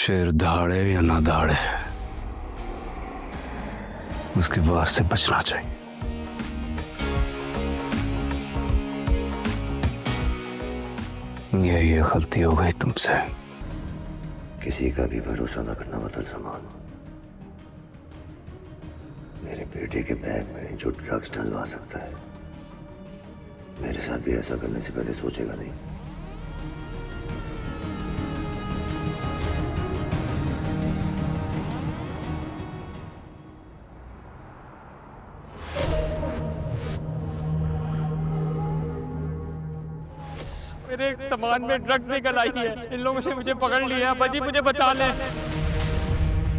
शेर दहाड़े या ना दहाड़े, उसके वार से बचना चाहिए। ये गलती हो गई तुमसे। किसी का भी भरोसा न करना मतलब समान। मेरे बेटे के बैग में जो ड्रग्स डलवा सकता है, मेरे साथ भी ऐसा करने से पहले सोचेगा नहीं। मेरे सामान में ड्रग्स निकल आई है। इन लोगों ने मुझे पकड़ लिया। बजी मुझे बचा ले।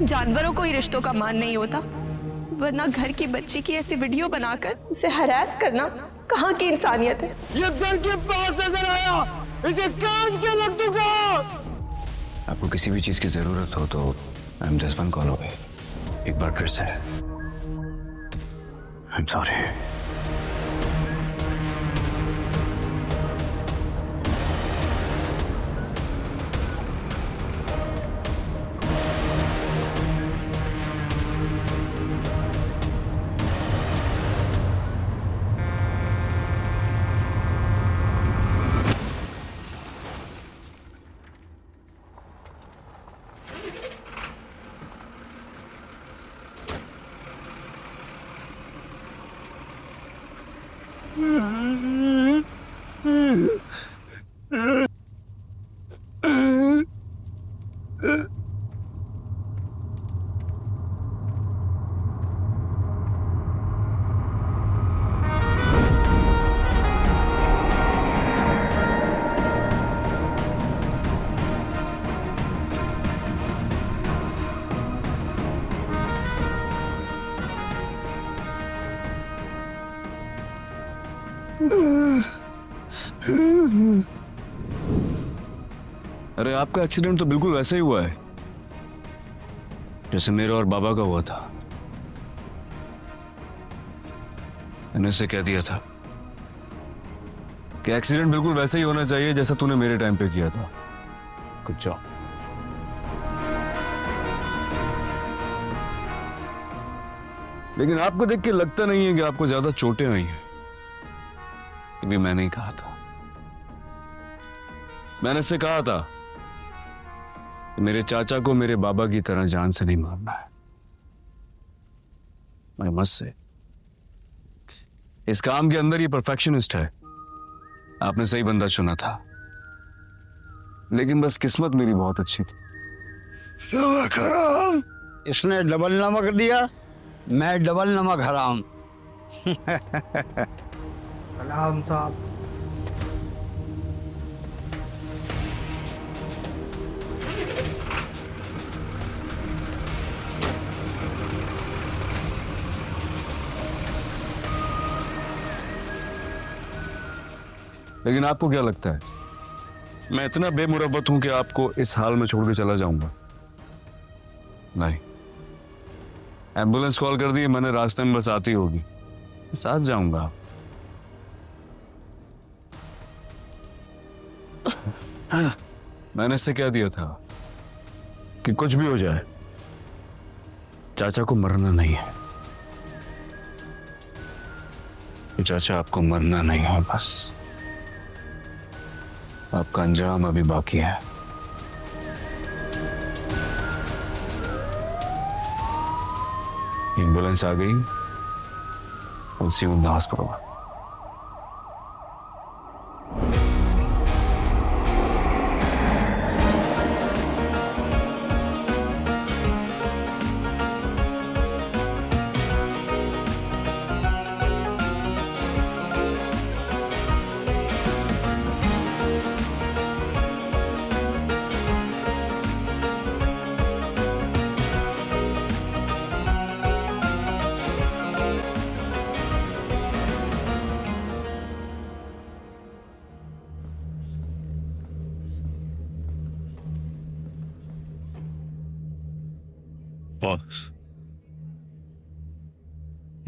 जानवरों को ही रिश्तों का मान नहीं होता, वरना घर की बच्ची की ऐसी वीडियो बनाकर उसे हरास करना कहाँ की इंसानियत है। ये घर के पास नजर आया, इसे काट के रख दूंगा। आपको किसी भी चीज की जरूरत हो तो I am just one call away. एक बार फिर से आई एम सॉरी। अरे आपका एक्सीडेंट तो बिल्कुल वैसा ही हुआ है जैसे मेरे और बाबा का हुआ था। मैंने उससे कह दिया था कि एक्सीडेंट बिल्कुल वैसा ही होना चाहिए जैसा तूने मेरे टाइम पे किया था। कुछ जाओ। लेकिन आपको देख के लगता नहीं है कि आपको ज्यादा चोटें आई हैं। ये भी मैंने ही कहा था। मैंने उससे कहा था कि मेरे चाचा को मेरे बाबा की तरह जान से नहीं मारना है। मैं मस्त से इस काम के अंदर ये परफेक्शनिस्ट है। आपने सही बंदा चुना था, लेकिन बस किस्मत मेरी बहुत अच्छी थी। नमक हराम। इसने डबल नमक दिया, मैं डबल नमक हराम। सलाम साहब। लेकिन आपको क्या लगता है मैं इतना बेमुरव्वत हूं कि आपको इस हाल में छोड़ के चला जाऊंगा? नहीं। एम्बुलेंस कॉल कर दी मैंने, रास्ते में बस आती होगी, साथ जाऊंगा। मैंने इससे कह दिया था कि कुछ भी हो जाए चाचा को मरना नहीं है। चाचा आपको मरना नहीं है, बस आपका अंजाम अभी बाकी है। एम्बुलेंस आ गई, we'll see you in the hospital.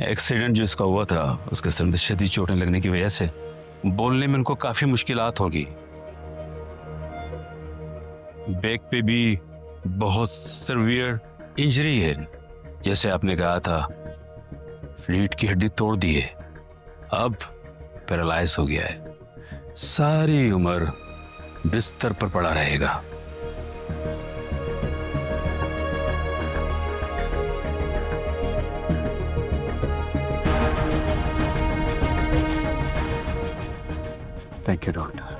Accident जिसका हुआ था उसके सिर में शदीद चोटें लगने की वजह से बोलने में उनको काफी मुश्किलात होगी। बैक पे भी बहुत सिवियर इंजरी है, जैसे आपने कहा था रीढ़ की हड्डी तोड़ दी है, अब पैरालाइज हो गया है, सारी उम्र बिस्तर पर पड़ा रहेगा। Thank you doctor.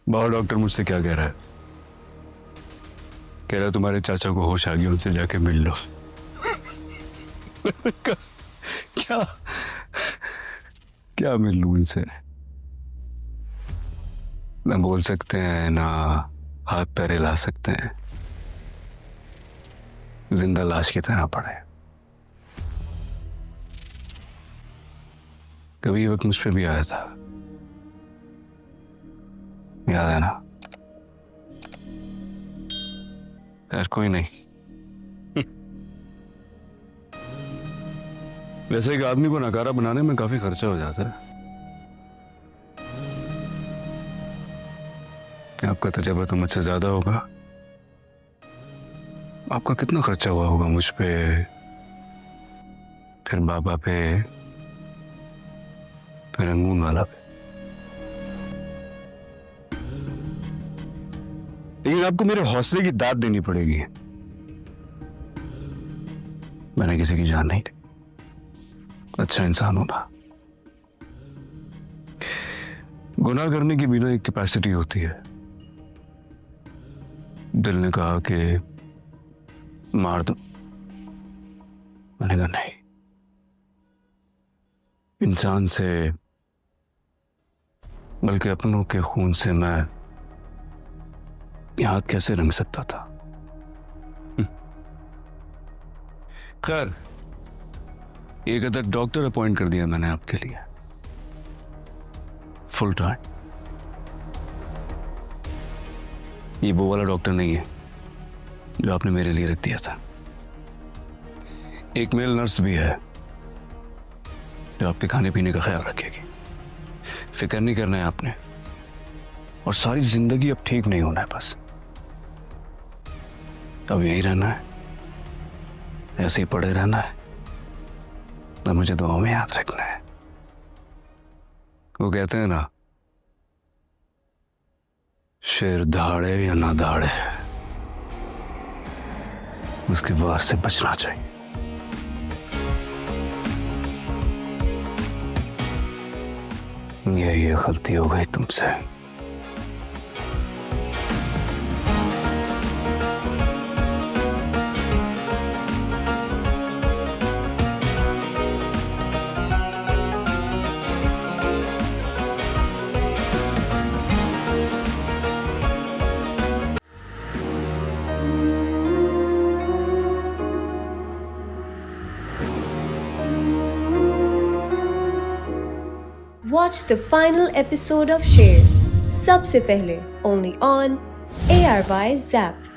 Baba doctor मुझसे क्या कह रहा है? कह रहा है तुम्हारे चाचा को होश आ गया, उनसे जाके मिल लो। क्या क्या मिल लूं उनसे? ना बोल सकते हैं, ना हाथ पैर हिला सकते हैं, जिंदा लाश की तरह पड़े। कभी ये वक्त मुझ पे भी आया था, याद है ना? यार कोई नहीं। वैसे एक आदमी को नकारा बनाने में काफी खर्चा हो जाता है। आपका तजुर्बा तो मुझसे ज्यादा होगा। आपका कितना खर्चा हुआ होगा मुझ पे, फिर बाबा पे, फिर अंगून वाला पे। लेकिन आपको मेरे हौसले की दाद देनी पड़ेगी। मैंने किसी की जान नहीं ली। अच्छा इंसान होना। गुनाह करने की भी ना एक कैपेसिटी होती है। दिल ने कहा कि मार दो, मैंने कहा नहीं। इंसान से, बल्कि अपनों के खून से मैं ये हाथ कैसे रंग सकता था? खैर, एक अदर डॉक्टर अपॉइंट कर दिया मैंने आपके लिए, फुल टाइम। ये वो वाला डॉक्टर नहीं है जो आपने मेरे लिए रख दिया था। एक मेल नर्स भी है जो आपके खाने पीने का ख्याल रखेगी। फिक्र नहीं करना है आपने, और सारी जिंदगी अब ठीक नहीं होना है, बस अब यहीं रहना है, ऐसे ही पड़े रहना है, तो मुझे दुआओं में याद रखना है। वो कहते हैं ना, शेर धाड़े या ना धाड़े, उसके वार से बचना चाहिए। ये गलती हो गई तुमसे। Watch the final episode of Sher सबसे पहले only on ARY Zap।